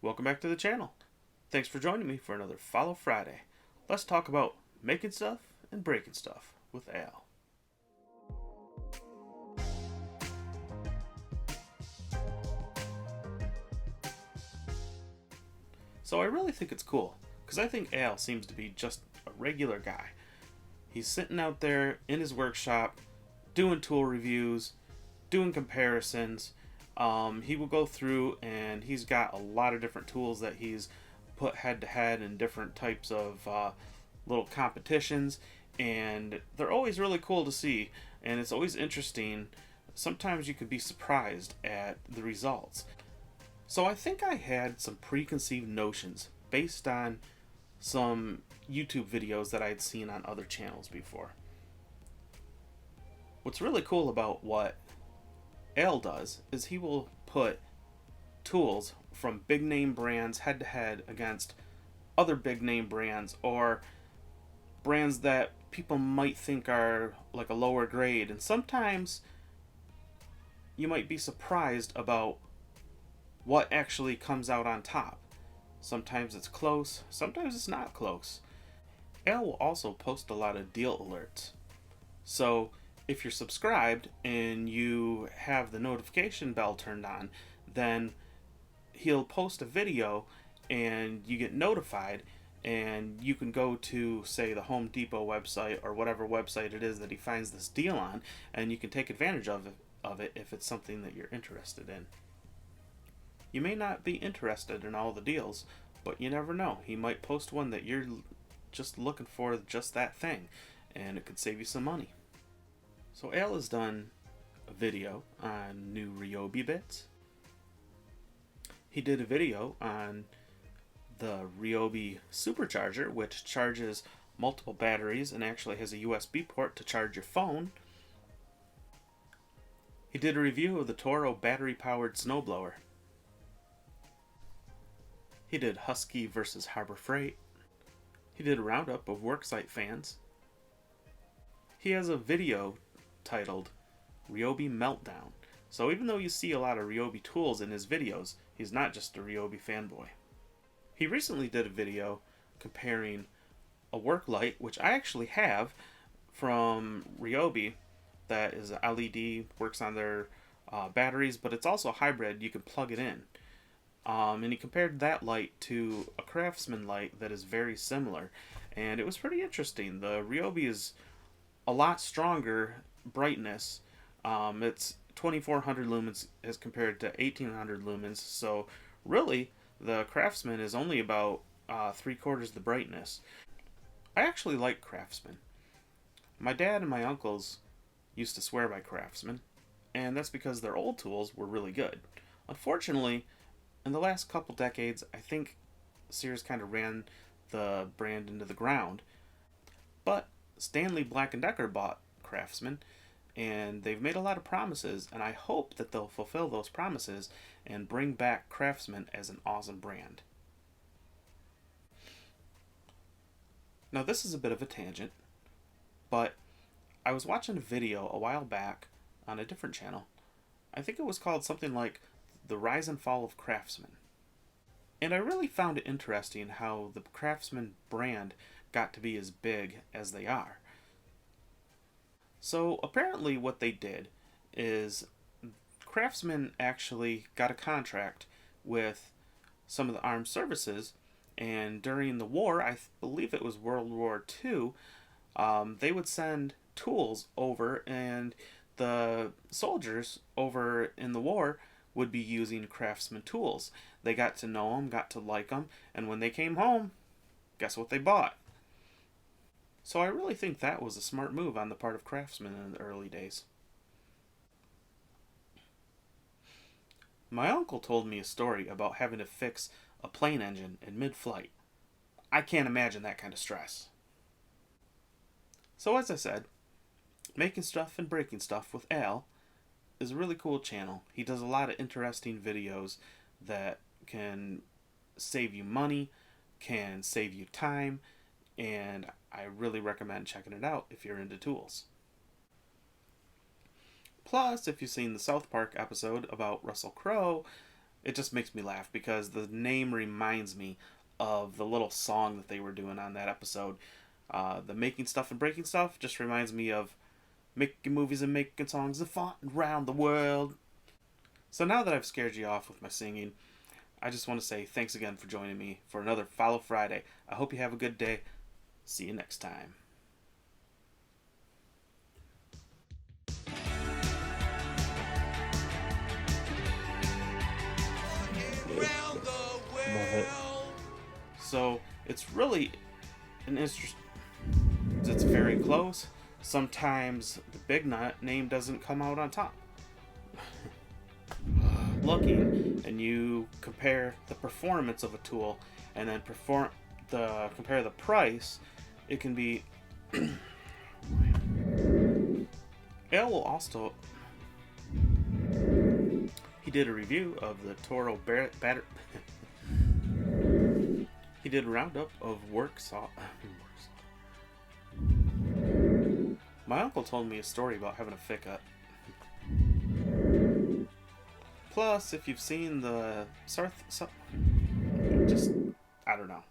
Welcome back to the channel. Thanks for joining me for another Follow Friday. Let's talk about making stuff and breaking stuff with Al. So I really think it's cool, because I think Al seems to be just a regular guy. He's sitting out there in his workshop, doing tool reviews, doing comparisons. He will go through and he's got a lot of different tools that he's put head to head in different types of little competitions, and they're always really cool to see, and it's always interesting. Sometimes you could be surprised at the results. So I think I had some preconceived notions based on some YouTube videos that I had seen on other channels before. What's really cool about what Al does is he will put tools from big name brands head to head against other big name brands, or brands that people might think are like a lower grade, and sometimes you might be surprised about what actually comes out on top. Sometimes it's close, sometimes it's not close. Al will also post a lot of deal alerts. So if you're subscribed and you have the notification bell turned on, then he'll post a video and you get notified, and you can go to, say, the Home Depot website or whatever website it is that he finds this deal on, and you can take advantage of it if it's something that you're interested in. You may not be interested in all the deals, but you never know. He might post one that you're just looking for just that thing, and it could save you some money. So Al has done a video on new Ryobi bits. He did a video on the Ryobi Supercharger, which charges multiple batteries and actually has a USB port to charge your phone. He did a review of the Toro battery-powered snowblower. He did Husky versus Harbor Freight. He did a roundup of worksite fans. He has a video titled Ryobi Meltdown. So even though you see a lot of Ryobi tools in his videos, he's not just a Ryobi fanboy. He recently did a video comparing a work light, which I actually have from Ryobi, that is a LED, works on their batteries, but it's also a hybrid. You can plug it in. And he compared that light to a Craftsman light that is very similar, and it was pretty interesting. The Ryobi is a lot stronger brightness. It's 2400 lumens as compared to 1800 lumens, so really the Craftsman is only about 3/4 the brightness. I actually like Craftsman. My dad and my uncles used to swear by Craftsman, and that's because their old tools were really good. Unfortunately, in the last couple decades, I think Sears kind of ran the brand into the ground. But Stanley Black & Decker bought Craftsman, and they've made a lot of promises, and I hope that they'll fulfill those promises and bring back Craftsman as an awesome brand. Now this is a bit of a tangent, but I was watching a video a while back on a different channel. I think it was called something like The Rise and Fall of Craftsman. And I really found it interesting how the Craftsman brand got to be as big as they are. So apparently what they did is Craftsman actually got a contract with some of the armed services, and during the war, I believe it was World War II, they would send tools over, and the soldiers over in the war would be using Craftsman tools. They got to know them, got to like them, and when they came home, guess what they bought? So I really think that was a smart move on the part of Craftsman in the early days. My uncle told me a story about having to fix a plane engine in mid-flight. I can't imagine that kind of stress. So as I said, making stuff and breaking stuff with Al is a really cool channel. He does a lot of interesting videos that can save you money, can save you time, and I really recommend checking it out if you're into tools. Plus, if you've seen the South Park episode about Russell Crowe, it just makes me laugh because the name reminds me of the little song that they were doing on that episode. The making stuff and breaking stuff just reminds me of making movies and making songs and fought around the world. So now that I've scared you off with my singing, I just want to say thanks again for joining me for another Follow Friday. I hope you have a good day. See you next time. Love it. So it's really an interest. It's very close. Sometimes the big name doesn't come out on top. Looking and you compare the performance of a tool and then compare the price, it can be. It will also. He did a review of the Toro batter. He did a roundup of work saw. My uncle told me a story about having a ficcut. Plus, if you've seen the I don't know.